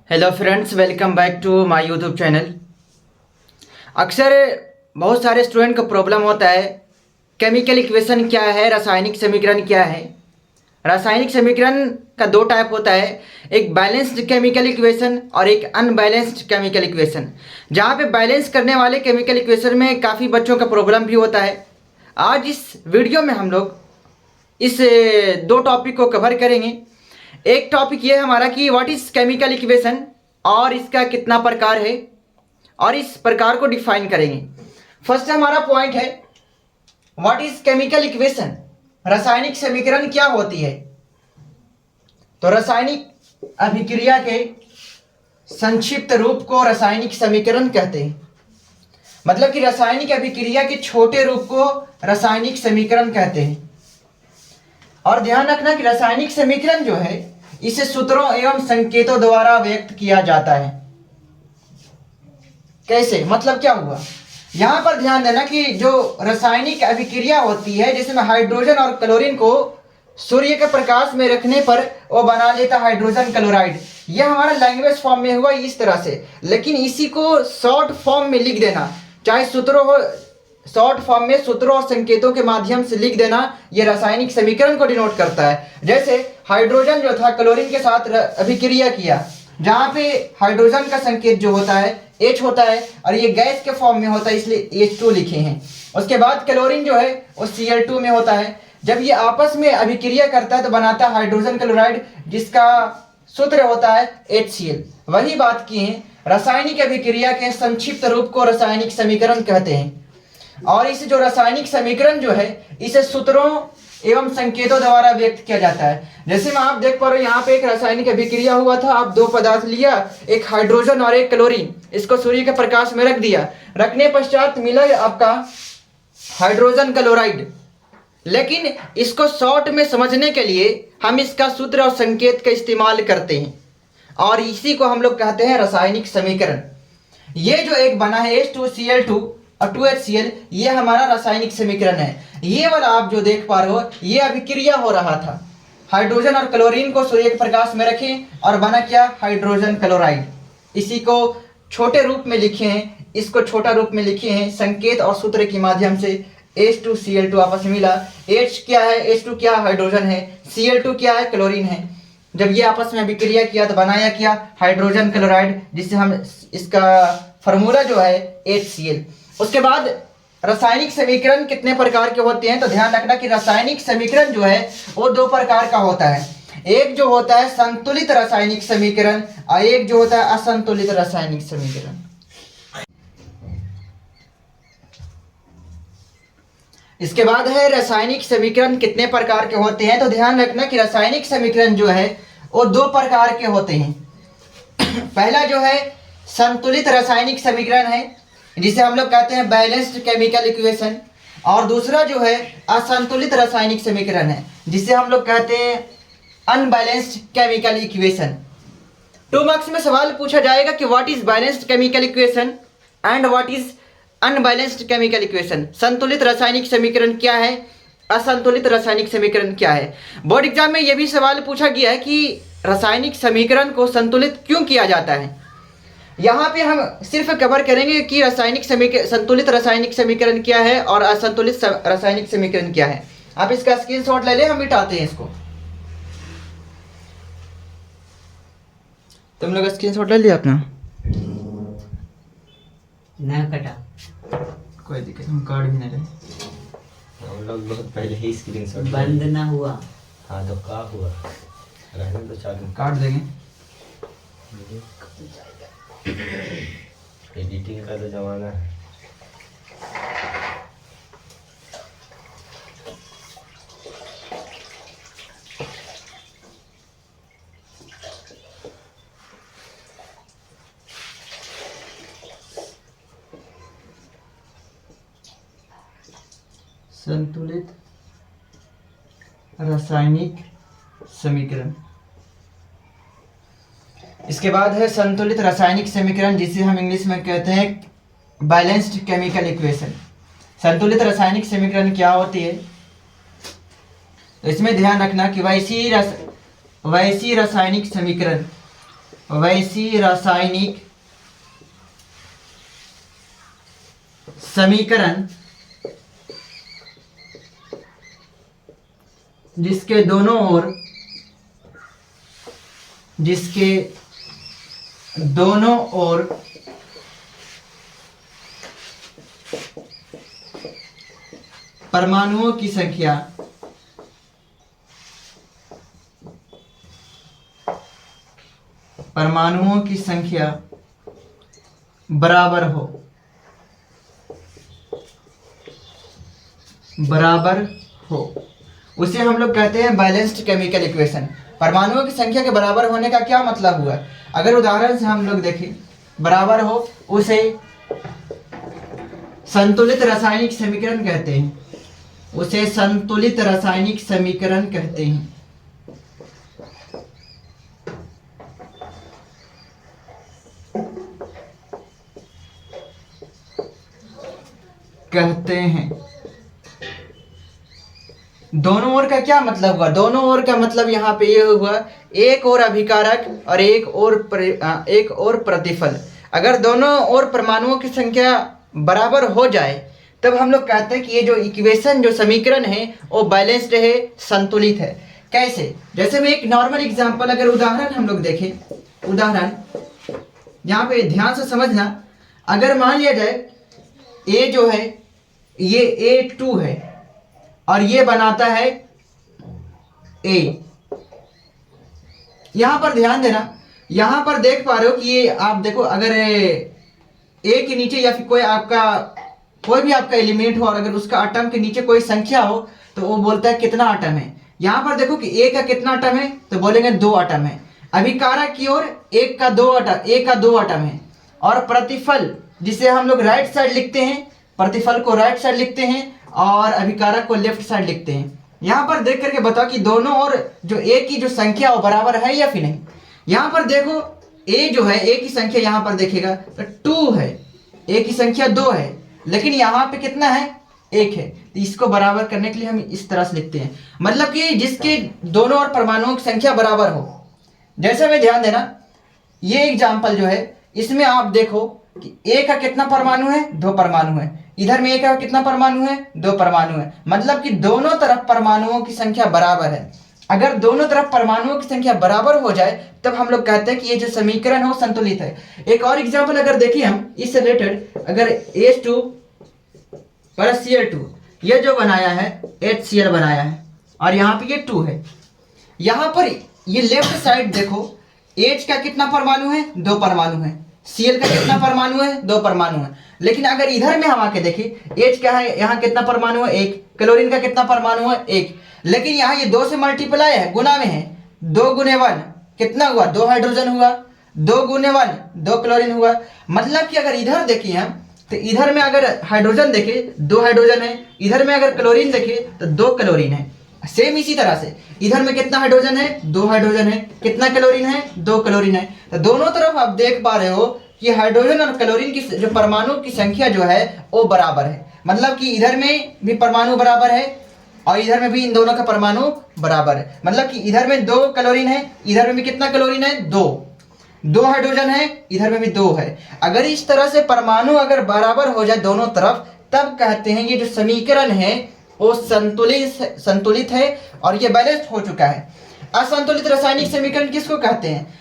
Hello friends, welcome back to my YouTube channel. अक्सर बहुत सारे स्टूडेंट को प्रॉब्लम होता है केमिकल इक्वेशन क्या है, रासायनिक समीकरण क्या है। रासायनिक समीकरण का दो टाइप होता है, एक बैलेंस्ड केमिकल इक्वेशन और एक अनबैलेंस्ड केमिकल इक्वेशन। जहाँ पे बैलेंस करने वाले केमिकल इक्वेशन में काफ़ी बच्चों का प्रॉब्लम भी होता है। आज इस वीडियो में हम लोग इस दो टॉपिक को कवर करेंगे। एक टॉपिक ये है हमारा कि व्हाट इज केमिकल इक्वेशन और इसका कितना प्रकार है और इस प्रकार को डिफाइन करेंगे। फर्स्ट हमारा पॉइंट है व्हाट इज केमिकल इक्वेशन, रासायनिक समीकरण क्या होती है। तो रासायनिक अभिक्रिया के संक्षिप्त रूप को रासायनिक समीकरण कहते हैं। मतलब कि रासायनिक अभिक्रिया के छोटे रूप को रासायनिक समीकरण कहते हैं। और ध्यान रखना कि रासायनिक समीकरण जो है इसे सूत्रों एवं संकेतों द्वारा व्यक्त किया जाता है। कैसे, मतलब क्या हुआ, यहां पर ध्यान देना कि जो रासायनिक अभिक्रिया होती है जिसमें हाइड्रोजन और क्लोरीन को सूर्य के प्रकाश में रखने पर वो बना लेता हाइड्रोजन क्लोराइड। यह हमारा लैंग्वेज फॉर्म में हुआ इस तरह से, लेकिन इसी को शॉर्ट फॉर्म में लिख देना, चाहे सूत्रों हो, शॉर्ट फॉर्म में सूत्रों और संकेतों के माध्यम से लिख देना, यह रासायनिक समीकरण को डिनोट करता है। जैसे हाइड्रोजन जो था क्लोरीन के साथ अभिक्रिया किया, जहां पे हाइड्रोजन का संकेत जो होता है H होता है और ये गैस के फॉर्म में होता है, इसलिए H2 लिखे हैं। उसके बाद क्लोरीन जो है वो Cl2 में होता है। जब ये आपस में अभिक्रिया करता है तो बनाता है हाइड्रोजन क्लोराइड, जिसका सूत्र होता है HCl। वही बात की है, रासायनिक अभिक्रिया के संक्षिप्त रूप को रासायनिक समीकरण कहते हैं। और इस जो रासायनिक समीकरण जो है इसे सूत्रों एवं संकेतों द्वारा व्यक्त किया जाता है। जैसे मैं आप देख पा रहे हो यहाँ पे एक रासायनिक अभिक्रिया हुआ था, आप दो पदार्थ लिया, एक हाइड्रोजन और एक क्लोरीन, इसको सूर्य के प्रकाश में रख दिया, रखने पश्चात मिला आपका हाइड्रोजन क्लोराइड। लेकिन इसको शॉर्ट में समझने के लिए हम इसका सूत्र और संकेत का इस्तेमाल करते हैं और इसी को हम लोग कहते हैं रासायनिक समीकरण। ये जो एक बना है H2Cl2 और 2HCl, ये हमारा रासायनिक समीकरण है। ये वाला आप जो देख पा रहे हो ये अभिक्रिया हो रहा था, हाइड्रोजन और क्लोरीन को सूर्य के प्रकाश में रखें और बना क्या, हाइड्रोजन क्लोराइड। इसी को छोटे रूप में लिखे हैं, इसको छोटा रूप में लिखे हैं संकेत और सूत्र के माध्यम से। H2Cl2 आपस में मिला, H क्या है, H2 क्या हाइड्रोजन है, Cl2 क्या है, क्लोरीन है। जब ये आपस में अभिक्रिया किया तो बनाया क्या, हाइड्रोजन क्लोराइड, जिससे हम इसका फॉर्मूला जो है HCl। उसके बाद रासायनिक समीकरण कितने प्रकार के होते हैं, तो ध्यान रखना कि रासायनिक समीकरण जो है वो दो प्रकार का होता है। एक जो होता है संतुलित रासायनिक समीकरण और एक जो होता है असंतुलित रासायनिक समीकरण। इसके बाद है रासायनिक समीकरण कितने प्रकार के होते हैं, तो ध्यान रखना कि रासायनिक समीकरण जो है वो दो प्रकार के होते हैं। पहला जो है संतुलित रासायनिक समीकरण है जिसे हम लोग कहते हैं बैलेंस्ड केमिकल इक्वेशन, और दूसरा जो है असंतुलित रासायनिक समीकरण है जिसे हम लोग कहते हैं अनबैलेंस्ड केमिकल इक्वेशन। 2 मार्क्स में सवाल पूछा जाएगा कि what is balanced chemical equation and what is unbalanced chemical equation. संतुलित रासायनिक समीकरण क्या है, असंतुलित रासायनिक समीकरण क्या है। बोर्ड एग्जाम में यह भी सवाल पूछा गया है कि रासायनिक समीकरण को संतुलित क्यों किया जाता है। यहाँ पे हम सिर्फ कवर करेंगे कि संतुलित रासायनिक समीकरण क्या है और असंतुलित रासायनिक समीकरण क्या है। आप इसका स्क्रीनशॉट ले ले, हम मिटाते हैं इसको। तुम लोग स्क्रीनशॉट ले लिया अपना? ना कटा, कोई दिक्कत, हम कार्ड भी नहीं रहे, हम लोग बहुत पहले ही स्क्रीनशॉट बंद ना हुआ। हाँ तो क्या हुआ, रहने तो चालू कार्ड देंगे। एडिटिंग का तो जमाना है। संतुलित रासायनिक समीकरण। इसके बाद है संतुलित रासायनिक समीकरण जिसे हम इंग्लिश में कहते हैं बैलेंस्ड केमिकल इक्वेशन। संतुलित रासायनिक समीकरण क्या होती है, तो इसमें ध्यान रखना कि वैसी रासायनिक समीकरण वैसी रासायनिक समीकरण जिसके दोनों ओर परमाणुओं की संख्या बराबर हो उसे हम लोग कहते हैं बैलेंस्ड केमिकल इक्वेशन। परमाणुओं की संख्या के बराबर होने का क्या मतलब हुआ? अगर उदाहरण से हम लोग देखें, बराबर हो उसे संतुलित रासायनिक समीकरण कहते हैं। उसे संतुलित रासायनिक समीकरण कहते हैं। दोनों ओर का क्या मतलब हुआ? दोनों ओर का मतलब यहाँ पे ये हुआ, एक और अभिकारक और एक और प्रतिफल। अगर दोनों ओर परमाणुओं की संख्या बराबर हो जाए तब हम लोग कहते हैं कि ये जो इक्वेशन, जो समीकरण है वो बैलेंस्ड है, संतुलित है। कैसे? जैसे मैं एक नॉर्मल एग्जांपल, अगर उदाहरण हम लोग देखें, उदाहरण यहाँ पे ध्यान से समझना। अगर मान लिया जाए ए जो है ये A2 है और ये बनाता है A। यहां पर ध्यान देना, यहां पर देख पा रहे हो कि ये आप देखो, अगर A के नीचे या फिर कोई भी आपका एलिमेंट हो और अगर उसका एटम के नीचे कोई संख्या हो तो वो बोलता है कितना एटम है। यहां पर देखो कि A का कितना एटम है तो बोलेंगे 2 एटम है। अभिकारक की ओर A का 2 एटम है। और प्रतिफल जिसे हम लोग राइट साइड लिखते हैं, प्रतिफल को राइट साइड लिखते हैं और अभिकारक को लेफ्ट साइड लिखते हैं। यहां पर देख करके बताओ कि दोनों और जो A की जो संख्या वो बराबर है या फिर नहीं। यहां पर देखो A जो है, A की संख्या यहां पर देखेगा तो 2 है, A की संख्या 2 है, लेकिन यहां पे कितना है? 1 है। तो इसको बराबर करने के लिए हम इस तरह से लिखते हैं, मतलब कि जिसके दोनों और परमाणुओं की संख्या बराबर हो। जैसे में ध्यान देना, ये एग्जाम्पल जो है इसमें आप देखो कि A का कितना परमाणु है? 2 परमाणु है। इधर में A का कितना परमाणु है? 2 परमाणु है। मतलब कि दोनों तरफ परमाणुओं की संख्या बराबर है। अगर दोनों तरफ परमाणुओं की संख्या बराबर हो जाए तब हम लोग कहते हैं कि ये जो समीकरण है वो संतुलित है। एक और एग्जांपल अगर देखिए हम इससे रिलेटेड, अगर H2 प्लस Cl2 ये जो बनाया है HCl बनाया है और यहाँ पे ये 2 है। यहाँ पर ये लेफ्ट साइड देखो, H का कितना परमाणु है? 2 परमाणु है। Cl का कितना परमाणु है? 2 परमाणु है। लेकिन अगर इधर में हम आके देखें, H क्या है? यहाँ कितना परमाणु है? 1। क्लोरीन का कितना परमाणु है? 1। लेकिन यहाँ ये 2 से मल्टीप्लाई है, गुना में है। 2 गुने 1 कितना हुआ? 2 हाइड्रोजन हुआ। 2 गुने 1 2 क्लोरीन हुआ। मतलब कि अगर इधर देखिए हम, तो इधर में अगर हाइड्रोजन देखे 2 हाइड्रोजन है, इधर में अगर क्लोरीन देखे तो 2 क्लोरीन है। सेम इसी तरह से इधर में कितना हाइड्रोजन है? 2 हाइड्रोजन है। कितना क्लोरीन है? 2 क्लोरीन है। तो दोनों तरफ आप देख पा रहे हो कि हाइड्रोजन और क्लोरीन की जो परमाणु की संख्या जो है वो बराबर है। मतलब कि इधर में भी परमाणु बराबर है और इधर में भी इन दोनों का परमाणु बराबर है। मतलब कि इधर में 2 क्लोरीन है, इधर में भी कितना क्लोरीन है? 2 हाइड्रोजन है, इधर में भी 2 है। अगर इस तरह से परमाणु अगर बराबर हो जाए दोनों तरफ, तब कहते हैं ये जो समीकरण है वो संतुलित है और ये बैलेंस्ड हो चुका है। असंतुलित रासायनिक समीकरण किसको कहते हैं?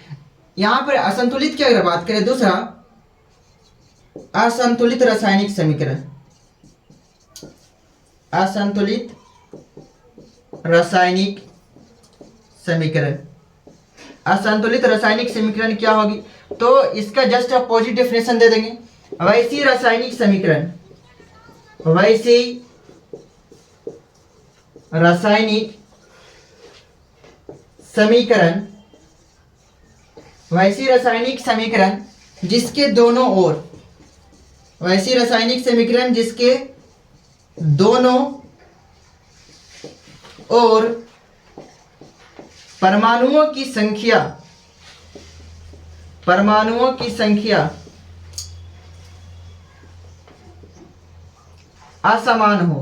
यहां पर असंतुलित की अगर बात करें, दूसरा असंतुलित रासायनिक समीकरण। असंतुलित रासायनिक समीकरण, असंतुलित रासायनिक समीकरण क्या होगी? तो इसका जस्ट अपोजिट डेफिनेशन दे देंगे। वैसी रासायनिक समीकरण, वैसी रासायनिक समीकरण, वैसी रासायनिक समीकरण जिसके दोनों ओर, वैसी रासायनिक समीकरण जिसके दोनों ओर परमाणुओं की संख्या असमान हो।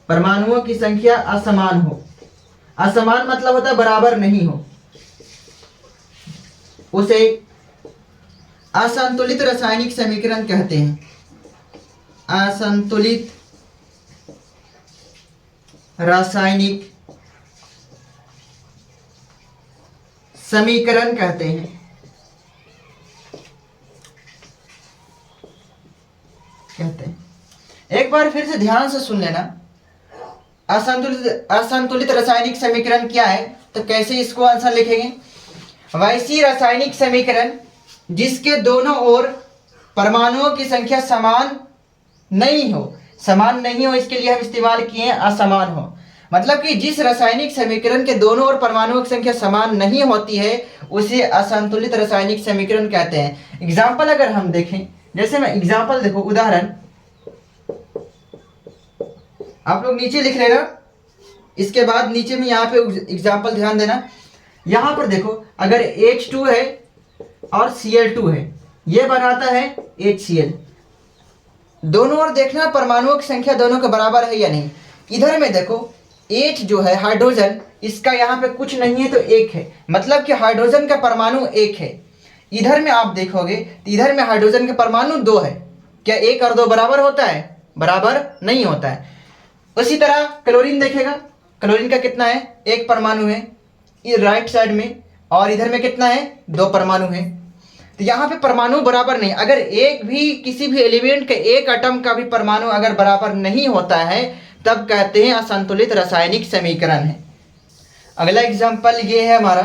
परमाणुओं की संख्या असमान हो। असमान मतलब होता है बराबर नहीं हो, उसे असंतुलित रासायनिक समीकरण कहते हैं, असंतुलित रासायनिक समीकरण कहते हैं। एक बार फिर से ध्यान से सुन लेना, असंतुलित रासायनिक समीकरण क्या है, तो कैसे इसको आंसर लिखेंगे। वैसी रासायनिक समीकरण जिसके दोनों ओर परमाणुओं की संख्या समान नहीं हो, समान नहीं हो इसके लिए हम इस्तेमाल किए असमान हो। मतलब कि जिस रासायनिक समीकरण के दोनों ओर परमाणुओं की संख्या समान नहीं होती है उसे असंतुलित रासायनिक समीकरण कहते हैं। एग्जाम्पल अगर हम देखें, जैसे मैं एग्जाम्पल देखो, उदाहरण आप लोग नीचे लिख लेना, इसके बाद नीचे में यहाँ पे एग्जाम्पल ध्यान देना। यहाँ पर देखो, अगर H2 है और Cl2 है, ये बनाता है HCl। दोनों ओर देखना परमाणुओं की संख्या दोनों के बराबर है या नहीं। इधर में देखो H जो है हाइड्रोजन, इसका यहाँ पे कुछ नहीं है तो एक है, मतलब कि हाइड्रोजन का परमाणु एक है। इधर में आप देखोगे तो इधर में हाइड्रोजन के परमाणु दो है। क्या एक और दो बराबर होता है? बराबर नहीं होता है। उसी तरह क्लोरीन देखेगा, क्लोरीन का कितना है? एक परमाणु है राइट साइड में, और इधर में कितना है? दो परमाणु है। तो यहाँ पे परमाणु बराबर नहीं। अगर एक भी किसी भी एलिमेंट के एक एटम का भी परमाणु अगर बराबर नहीं होता है तब कहते हैं असंतुलित रासायनिक समीकरण है। अगला एग्जांपल ये है हमारा,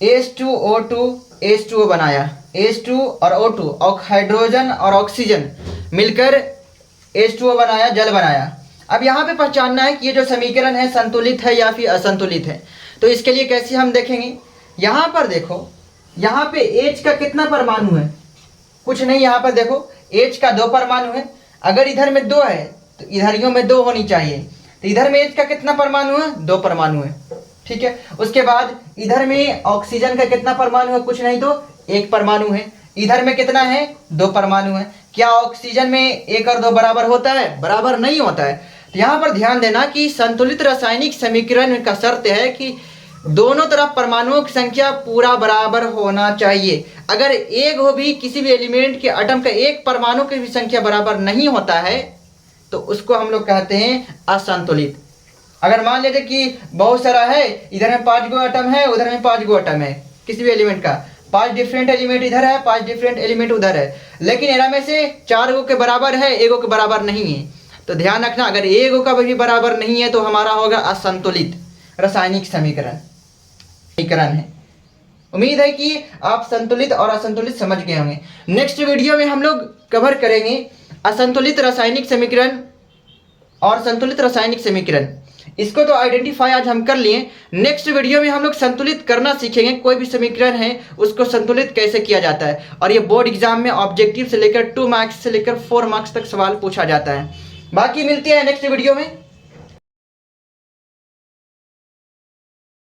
H2O2 H2O बनाया, H2 और O2 हाइड्रोजन और ऑक्सीजन मिलकर H2O बनाया, जल बनाया। अब यहाँ पे पहचानना है कि ये जो समीकरण है संतुलित है या फिर असंतुलित है। तो इसके लिए कैसे हम देखेंगे, यहाँ पर देखो, यहाँ पे H का कितना परमाणु है? कुछ नहीं। यहाँ पर देखो H का दो परमाणु है। अगर इधर में दो है तो इधरियों में दो होनी चाहिए। तो इधर में H का कितना परमाणु है? दो परमाणु है, ठीक है। उसके बाद इधर में ऑक्सीजन का कितना परमाणु है? कुछ नहीं तो एक परमाणु है। इधर में कितना है? दो परमाणु है। क्या ऑक्सीजन में एक और दो बराबर होता है? बराबर नहीं होता है। तो यहाँ पर ध्यान देना कि संतुलित रासायनिक समीकरण का शर्त है कि दोनों तरफ परमाणुओं की संख्या पूरा बराबर होना चाहिए। अगर एक हो भी किसी भी एलिमेंट के एटम का एक परमाणु की भी संख्या बराबर नहीं होता है तो उसको हम लोग कहते हैं असंतुलित। अगर मान लेते कि बहुत सारा है, इधर में 5 गो एटम है, उधर में 5 गो एटम है, किसी भी एलिमेंट का 5 डिफरेंट एलिमेंट इधर है, 5 डिफरेंट एलिमेंट उधर है, लेकिन इनमें में से 4 गो के बराबर है, 1 गो के बराबर नहीं है। तो ध्यान रखना, अगर 1 गो का भी बराबर नहीं है तो हमारा होगा असंतुलित रासायनिक समीकरण है। उम्मीद है कि आप संतुलित और असंतुलित समझ गए होंगे। नेक्स्ट वीडियो में हम लोग कवर करेंगे असंतुलित रासायनिक समीकरण और संतुलित रासायनिक समीकरण। इसको तो आइडेंटिफाई आज हम कर लिए। नेक्स्ट वीडियो में हम लोग संतुलित करना सीखेंगे। कोई भी समीकरण है उसको संतुलित कैसे किया जाता है, और ये बोर्ड एग्जाम में ऑब्जेक्टिव से लेकर 2 मार्क्स से लेकर 4 मार्क्स तक सवाल पूछा जाता है। बाकी मिलते हैं नेक्स्ट वीडियो में।